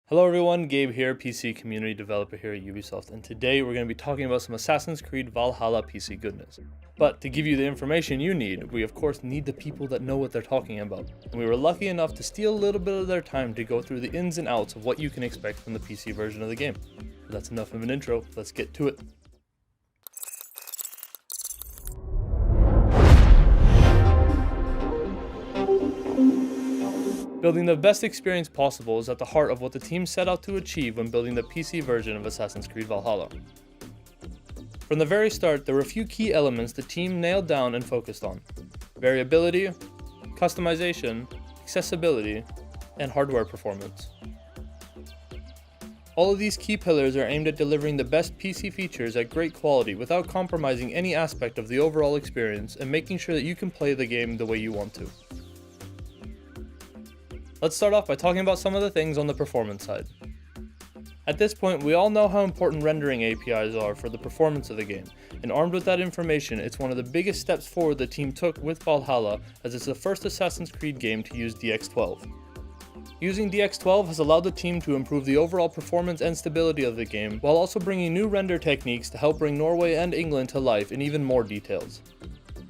Hello everyone, Gabe here, PC community developer here at Ubisoft, and today we're going to be talking about some Assassin's Creed Valhalla PC goodness. But to give you the information you need, we of course need the people that know what they're talking about, and we were lucky enough to steal a little bit of their time to go through the ins and outs of what you can expect from the PC version of the game. But that's enough of an intro, let's get to it. Building the best experience possible is at the heart of what the team set out to achieve when building the PC version of Assassin's Creed Valhalla. From the very start, there were a few key elements the team nailed down and focused on: variability, customization, accessibility, and hardware performance. All of these key pillars are aimed at delivering the best PC features at great quality without compromising any aspect of the overall experience and making sure that you can play the game the way you want to. Let's start off by talking about some of the things on the performance side. At this point, we all know how important rendering APIs are for the performance of the game, and armed with that information, it's one of the biggest steps forward the team took with Valhalla, as it's the first Assassin's Creed game to use DX12. Using DX12 has allowed the team to improve the overall performance and stability of the game, while also bringing new render techniques to help bring Norway and England to life in even more details.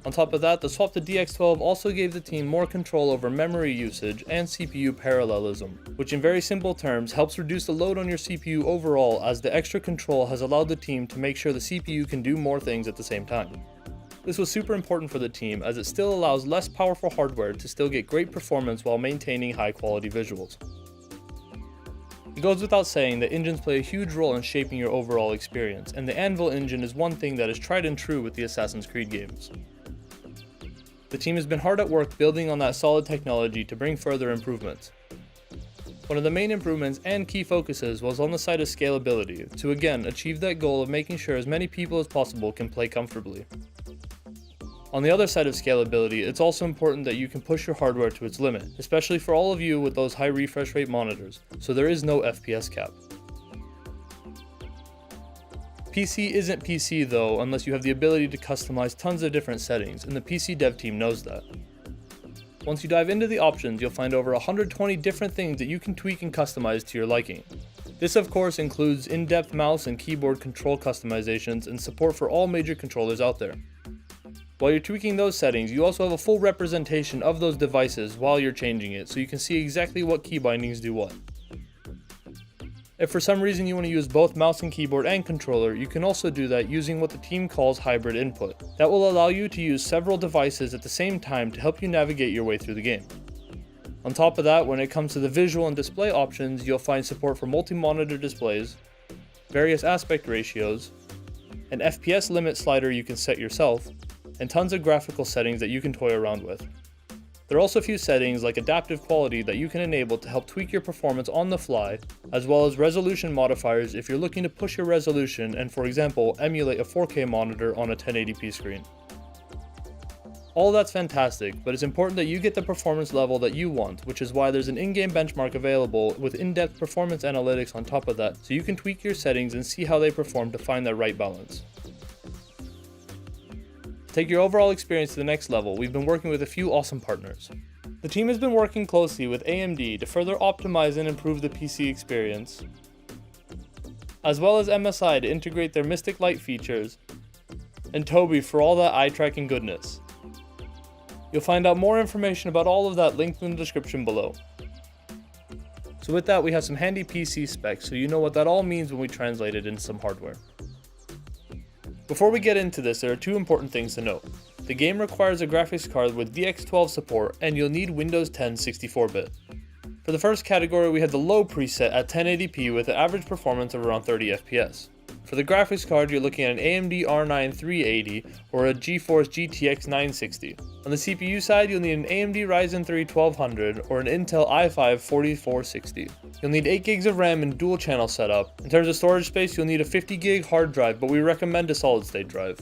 On top of that, the swap to DX12 also gave the team more control over memory usage and CPU parallelism, which in very simple terms helps reduce the load on your CPU overall, as the extra control has allowed the team to make sure the CPU can do more things at the same time. This was super important for the team, as it still allows less powerful hardware to still get great performance while maintaining high quality visuals. It goes without saying that engines play a huge role in shaping your overall experience, and the Anvil engine is one thing that is tried and true with the Assassin's Creed games. The team has been hard at work building on that solid technology to bring further improvements. One of the main improvements and key focuses was on the side of scalability, to again achieve that goal of making sure as many people as possible can play comfortably. On the other side of scalability, it's also important that you can push your hardware to its limit, especially for all of you with those high refresh rate monitors, so there is no FPS cap. PC isn't PC though unless you have the ability to customize tons of different settings, and the PC dev team knows that. Once you dive into the options, you'll find over 120 different things that you can tweak and customize to your liking. This of course includes in-depth mouse and keyboard control customizations and support for all major controllers out there. While you're tweaking those settings, you also have a full representation of those devices while you're changing it, so you can see exactly what key bindings do what. If for some reason you want to use both mouse and keyboard and controller, you can also do that using what the team calls hybrid input. That will allow you to use several devices at the same time to help you navigate your way through the game. On top of that, when it comes to the visual and display options, you'll find support for multi-monitor displays, various aspect ratios, an FPS limit slider you can set yourself, and tons of graphical settings that you can toy around with. There are also a few settings like adaptive quality that you can enable to help tweak your performance on the fly, as well as resolution modifiers if you're looking to push your resolution and, for example, emulate a 4K monitor on a 1080p screen. All that's fantastic, but it's important that you get the performance level that you want, which is why there's an in-game benchmark available with in-depth performance analytics on top of that, so you can tweak your settings and see how they perform to find that right balance. To take your overall experience to the next level, we've been working with a few awesome partners. The team has been working closely with AMD to further optimize and improve the PC experience, as well as MSI to integrate their Mystic Light features, and Tobii for all that eye tracking goodness. You'll find out more information about all of that linked in the description below. So with that, we have some handy PC specs so you know what that all means when we translate it into some hardware. Before we get into this, there are two important things to note. The game requires a graphics card with DX12 support, and you'll need Windows 10 64-bit. For the first category, we have the low preset at 1080p with an average performance of around 30 FPS. For the graphics card, you're looking at an AMD R9 380 or a GeForce GTX 960. On the CPU side, you'll need an AMD Ryzen 3 1200 or an Intel i5 4460. You'll need 8 gigs of RAM and dual channel setup. In terms of storage space, you'll need a 50 gig hard drive, but we recommend a solid state drive.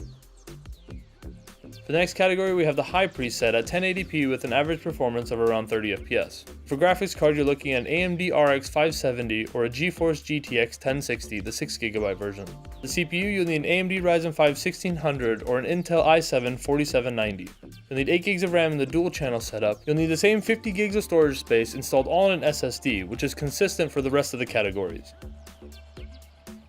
For the next category, we have the high preset at 1080p with an average performance of around 30 FPS. For graphics card, you're looking at an AMD RX 570 or a GeForce GTX 1060, the 6GB version. The CPU, you'll need an AMD Ryzen 5 1600 or an Intel i7 4790. You'll need 8GB of RAM in the dual channel setup. You'll need the same 50GB of storage space installed all in an SSD, which is consistent for the rest of the categories.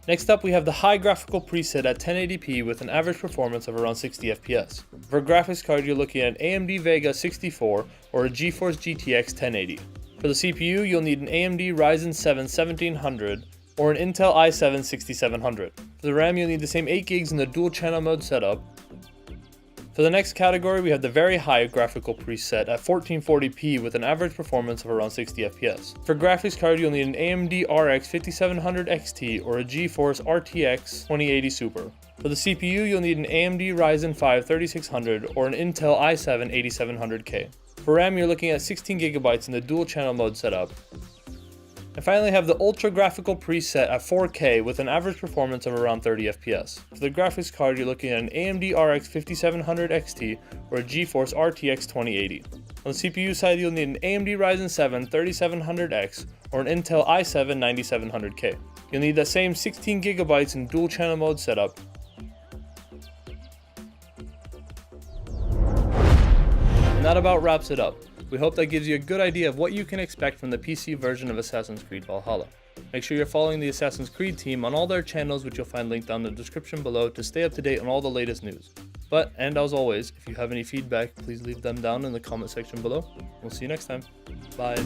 Next up, we have the high graphical preset at 1080p with an average performance of around 60 FPS. For a graphics card, you're looking at an AMD Vega 64 or a GeForce GTX 1080. For the CPU, you'll need an AMD Ryzen 7 1700 or an Intel i7 6700. For the RAM, you'll need the same 8GB in the dual channel mode setup. For the next category, we have the very high graphical preset at 1440p with an average performance of around 60 FPS. For graphics card, you'll need an AMD RX 5700 XT or a GeForce RTX 2080 Super. For the CPU, you'll need an AMD Ryzen 5 3600 or an Intel i7 8700K. For RAM, you're looking at 16GB in the dual channel mode setup. And finally have the ultra graphical preset at 4K with an average performance of around 30 FPS. For the graphics card, you're looking at an AMD RX 5700 XT or a GeForce RTX 2080. On the CPU side, you'll need an AMD Ryzen 7 3700X or an Intel i7 9700K. You'll need that same 16GB in dual channel mode setup. And that about wraps it up. We hope that gives you a good idea of what you can expect from the PC version of Assassin's Creed Valhalla. Make sure you're following the Assassin's Creed team on all their channels, which you'll find linked down in the description below, to stay up to date on all the latest news. And as always, if you have any feedback, please leave them down in the comment section below. We'll see you next time. Bye.